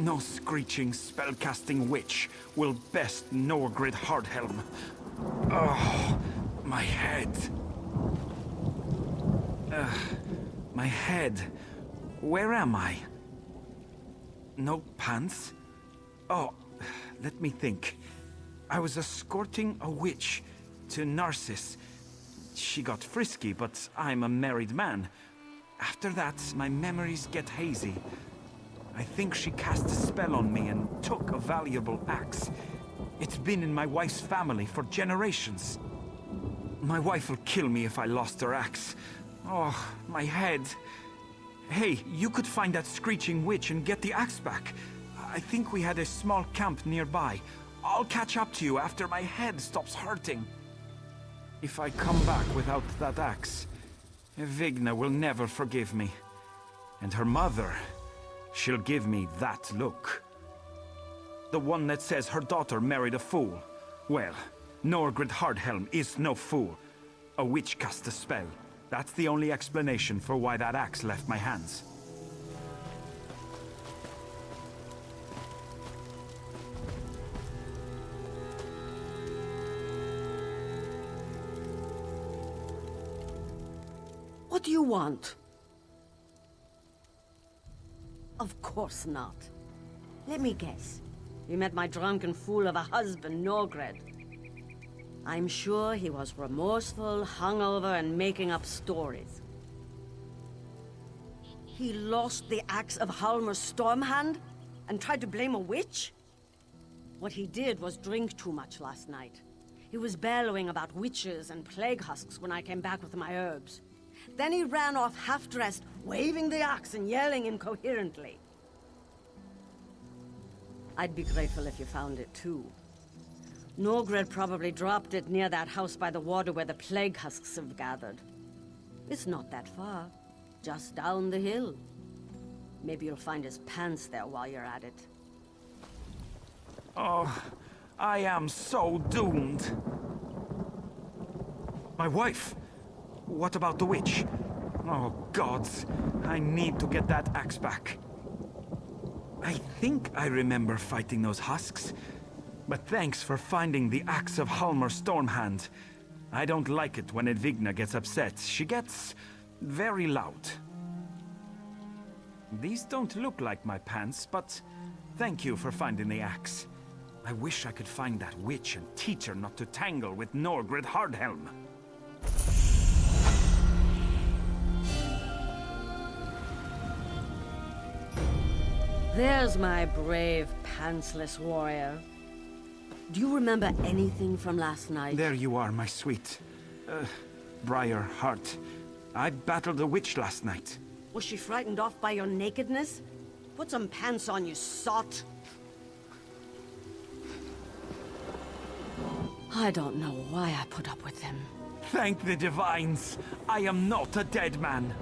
No screeching, spellcasting witch will best Norgrid Hardhelm. Oh, my head. My head. Where am I? No pants? Oh, let me think. I was escorting a witch to Narcissus. She got frisky, but I'm a married man. After that, my memories get hazy. I think she cast a spell on me and took a valuable axe. It's been in my wife's family for generations. My wife will kill me if I lost her axe. Oh, my head. Hey, you could find that screeching witch and get the axe back. I think we had a small camp nearby. I'll catch up to you after my head stops hurting. If I come back without that axe, Vigna will never forgive me. And her mother, she'll give me that look. The one that says her daughter married a fool. Well, Norgrid Hardhelm is no fool. A witch cast a spell. That's the only explanation for why that axe left my hands. What do you want? Of course not. Let me guess. You met my drunken fool of a husband, Norgred. I'm sure he was remorseful, hungover, and making up stories. He lost the axe of Halmer's Stormhand and tried to blame a witch? What he did was drink too much last night. He was bellowing about witches and plague husks when I came back with my herbs. Then he ran off half-dressed, waving the axe and yelling incoherently. I'd be grateful if you found it too. Norgred probably dropped it near that house by the water where the plague husks have gathered. It's not that far, just down the hill. Maybe you'll find his pants there while you're at it. Oh, I am so doomed. My wife! What about the witch? Oh, gods. I need to get that axe back. I think I remember fighting those husks. But thanks for finding the axe of Halmer Stormhand. I don't like it when Edvigna gets upset. She gets very loud. These don't look like my pants, but thank you for finding the axe. I wish I could find that witch and teach her not to tangle with Norgrid Hardhelm. There's my brave, pantsless warrior. Do you remember anything from last night? There you are, my sweet. Briar Heart. I battled a witch last night. Was she frightened off by your nakedness? Put some pants on, you sot. I don't know why I put up with him. Thank the divines. I am not a dead man.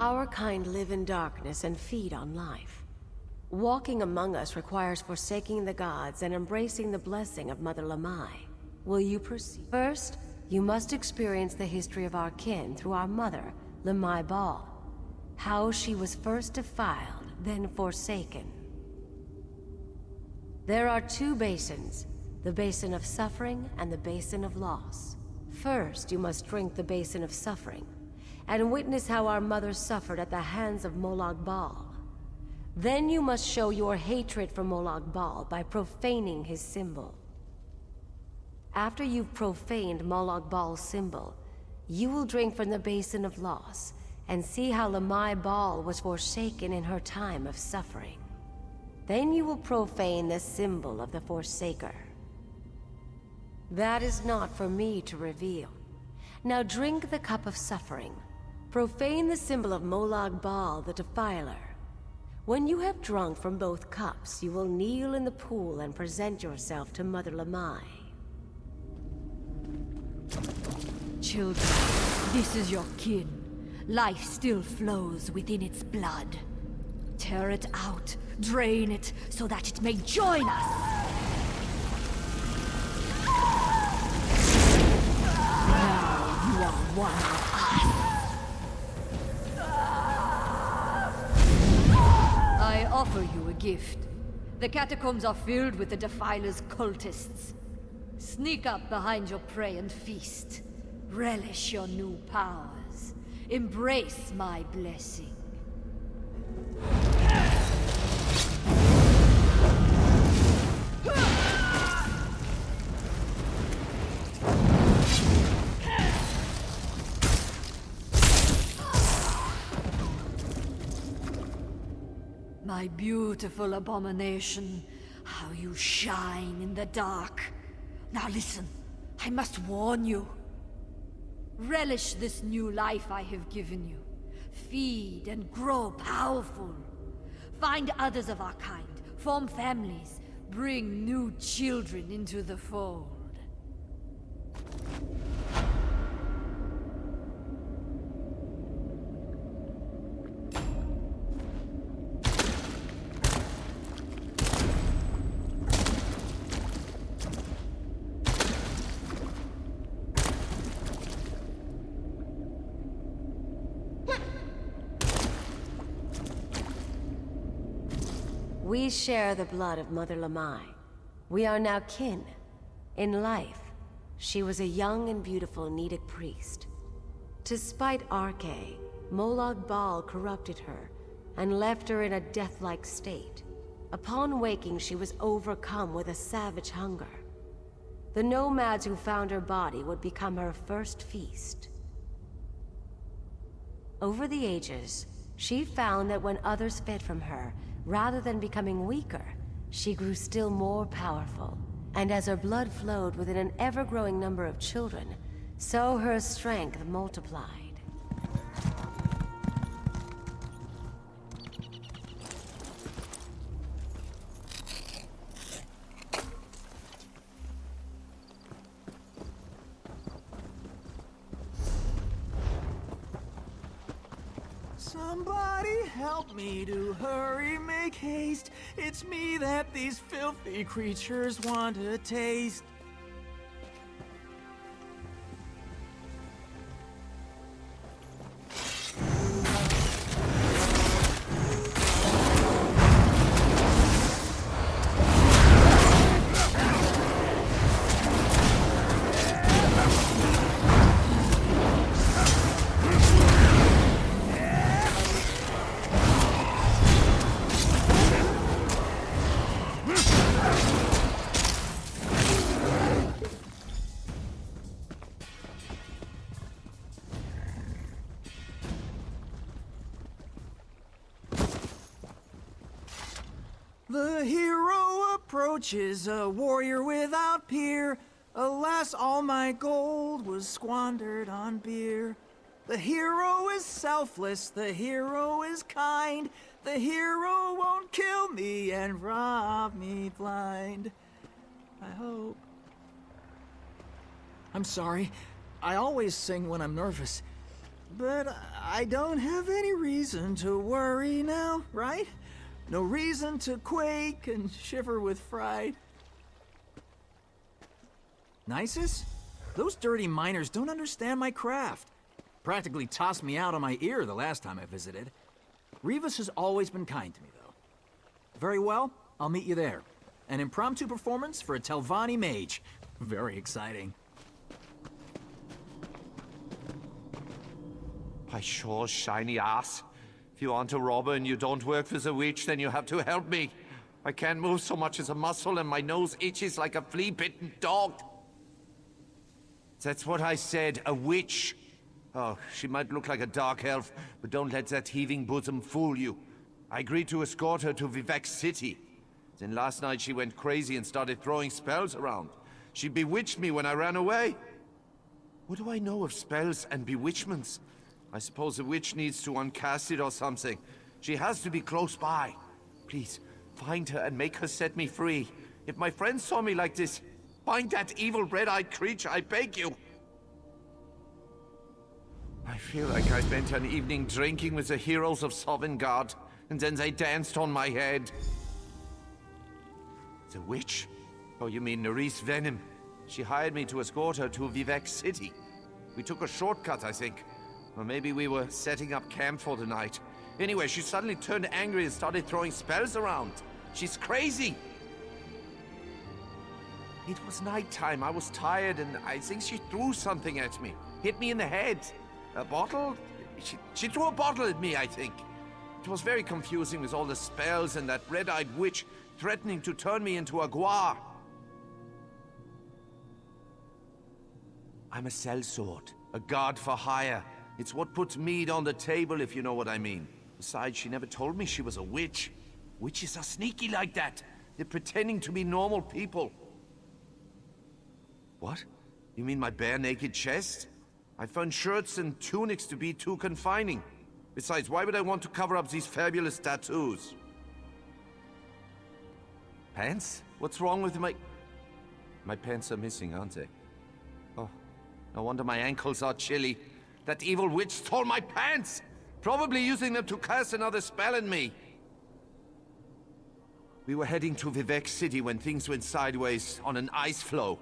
Our kind live in darkness and feed on life. Walking among us requires forsaking the gods and embracing the blessing of Mother Lamai. Will you proceed? First, you must experience the history of our kin through our mother, Lamai Ball. How she was first defiled, then forsaken. There are two basins, the basin of suffering and the basin of loss. First, you must drink the basin of suffering, and witness how our mother suffered at the hands of Molag Bal. Then you must show your hatred for Molag Bal by profaning his symbol. After you've profaned Molag Bal's symbol, you will drink from the basin of loss, and see how Lamai Bal was forsaken in her time of suffering. Then you will profane the symbol of the Forsaker. That is not for me to reveal. Now drink the cup of suffering. Profane the symbol of Molag Bal, the Defiler. When you have drunk from both cups, you will kneel in the pool and present yourself to Mother Lamai. Children, this is your kin. Life still flows within its blood. Tear it out, drain it, so that it may join us! Now you are one of us! I offer you a gift. The catacombs are filled with the Defiler's cultists. Sneak up behind your prey and feast. Relish your new powers. Embrace my blessing. My beautiful abomination, how you shine in the dark. Now listen, I must warn you. Relish this new life I have given you. Feed and grow powerful. Find others of our kind, form families, bring new children into the fold. We share the blood of Mother Lamai. We are now kin. In life, she was a young and beautiful Nedic priest. To spite Arche, Molag Bal corrupted her and left her in a death-like state. Upon waking, she was overcome with a savage hunger. The nomads who found her body would become her first feast. Over the ages, she found that when others fed from her, rather than becoming weaker, she grew still more powerful. And as her blood flowed within an ever-growing number of children, so her strength multiplied. Somebody help me to hurry, make haste. It's me that these filthy creatures want to taste. The hero approaches, a warrior without peer. Alas, all my gold was squandered on beer. The hero is selfless, the hero is kind. The hero won't kill me and rob me blind. I hope. I'm sorry. I always sing when I'm nervous. But I don't have any reason to worry now, right? No reason to quake and shiver with fright. Nisus? Those dirty miners don't understand my craft. Practically tossed me out on my ear the last time I visited. Rivas has always been kind to me, though. Very well, I'll meet you there. An impromptu performance for a Telvanni mage. Very exciting. By sure, shiny ass. If you aren't a robber and you don't work for the witch, then you have to help me. I can't move so much as a muscle and my nose itches like a flea-bitten dog. That's what I said, a witch. Oh, she might look like a dark elf, but don't let that heaving bosom fool you. I agreed to escort her to Vivek City. Then last night she went crazy and started throwing spells around. She bewitched me when I ran away. What do I know of spells and bewitchments? I suppose the witch needs to uncast it or something. She has to be close by. Please, find her and make her set me free. If my friends saw me like this, find that evil red-eyed creature, I beg you. I feel like I spent an evening drinking with the heroes of Sovngarde, and then they danced on my head. The witch? Oh, you mean Nerys Venom. She hired me to escort her to Vivek City. We took a shortcut, I think. Or maybe we were setting up camp for the night. Anyway, she suddenly turned angry and started throwing spells around. She's crazy! It was nighttime, I was tired, and I think she threw something at me. Hit me in the head. A bottle? She threw a bottle at me, I think. It was very confusing with all the spells and that red-eyed witch threatening to turn me into a guar. I'm a sellsword, a guard for hire. It's what puts meat on the table, if you know what I mean. Besides, she never told me she was a witch. Witches are sneaky like that. They're pretending to be normal people. What? You mean my bare-naked chest? I found shirts and tunics to be too confining. Besides, why would I want to cover up these fabulous tattoos? Pants? What's wrong with my... My pants are missing, aren't they? Oh, no wonder my ankles are chilly. That evil witch stole my pants! Probably using them to cast another spell on me. We were heading to Vivek City when things went sideways on an ice floe.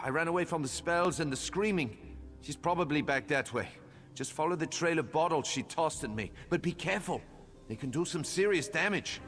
I ran away from the spells and the screaming. She's probably back that way. Just follow the trail of bottles she tossed at me. But be careful. They can do some serious damage.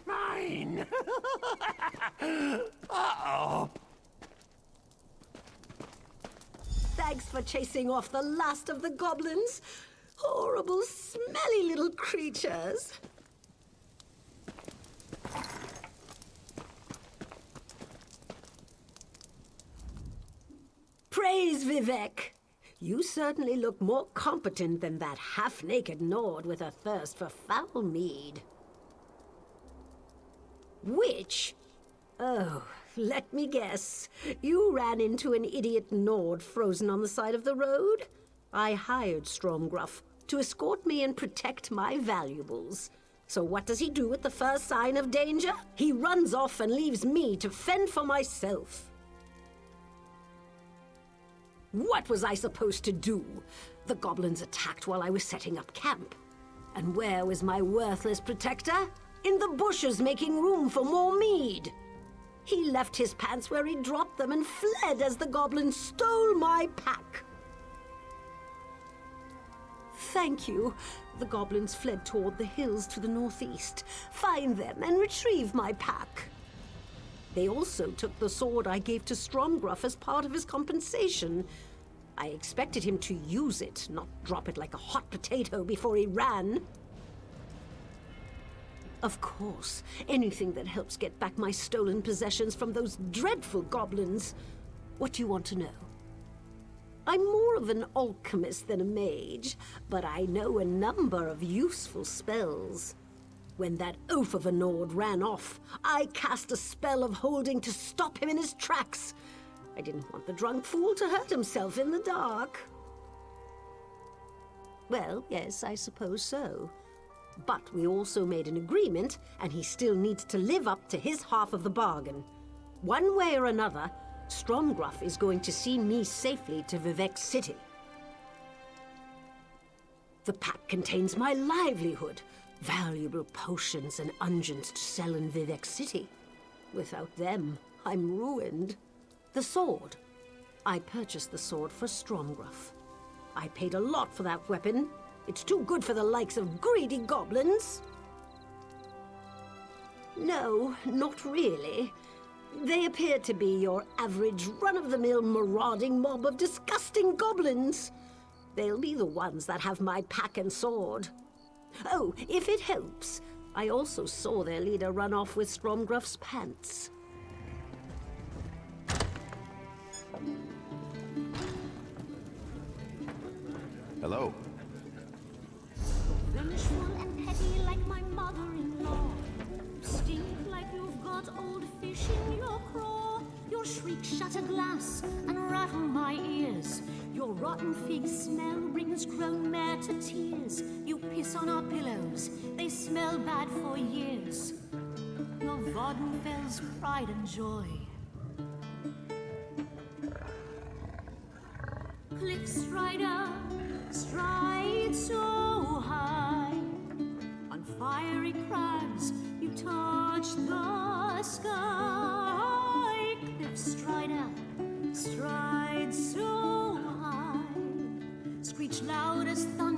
Mine! Uh-oh! Thanks for chasing off the last of the goblins. Horrible, smelly little creatures. Praise Vivek. You certainly look more competent than that half-naked Nord with a thirst for foul mead. Witch? Oh, Let me guess. You ran into an idiot Nord frozen on the side of the road? I hired Stromgruff to escort me and protect my valuables. So what does he do at the first sign of danger? He runs off and leaves me to fend for myself. What was I supposed to do? The goblins attacked while I was setting up camp. And where was my worthless protector? In the bushes making room for more mead. He left his pants where he dropped them and fled as the goblins stole my pack. Thank you. The goblins fled toward the hills to the northeast. Find them and retrieve my pack. They also took the sword I gave to Stromgruff as part of his compensation. I expected him to use it, not drop it like a hot potato before he ran. Of course, anything that helps get back my stolen possessions from those dreadful goblins. What do you want to know? I'm more of an alchemist than a mage, but I know a number of useful spells. When that oaf of a Nord ran off, I cast a spell of holding to stop him in his tracks. I didn't want the drunk fool to hurt himself in the dark. Well, yes, I suppose so. But we also made an agreement, and he still needs to live up to his half of the bargain. One way or another, Stromgruff is going to see me safely to Vivek City. The pack contains my livelihood, valuable potions and unguents to sell in Vivek City. Without them, I'm ruined. The sword. I purchased the sword for Stromgruff. I paid a lot for that weapon. It's too good for the likes of greedy goblins. No, not really. They appear to be your average run-of-the-mill marauding mob of disgusting goblins. They'll be the ones that have my pack and sword. Oh, if it helps, I also saw their leader run off with Stromgruff's pants. Hello. Vengeful and petty like my mother-in-law. Stink like you've got old fish in your craw. Your shriek shatter glass and rattle my ears. Your rotten fig smell brings grown mare to tears. You piss on our pillows, they smell bad for years. Your Voddenfell's pride and joy. Cliff strider, stride so high. On fiery crags, you touch the sky. Cliff strider, stride so high. Screech loud as thunder.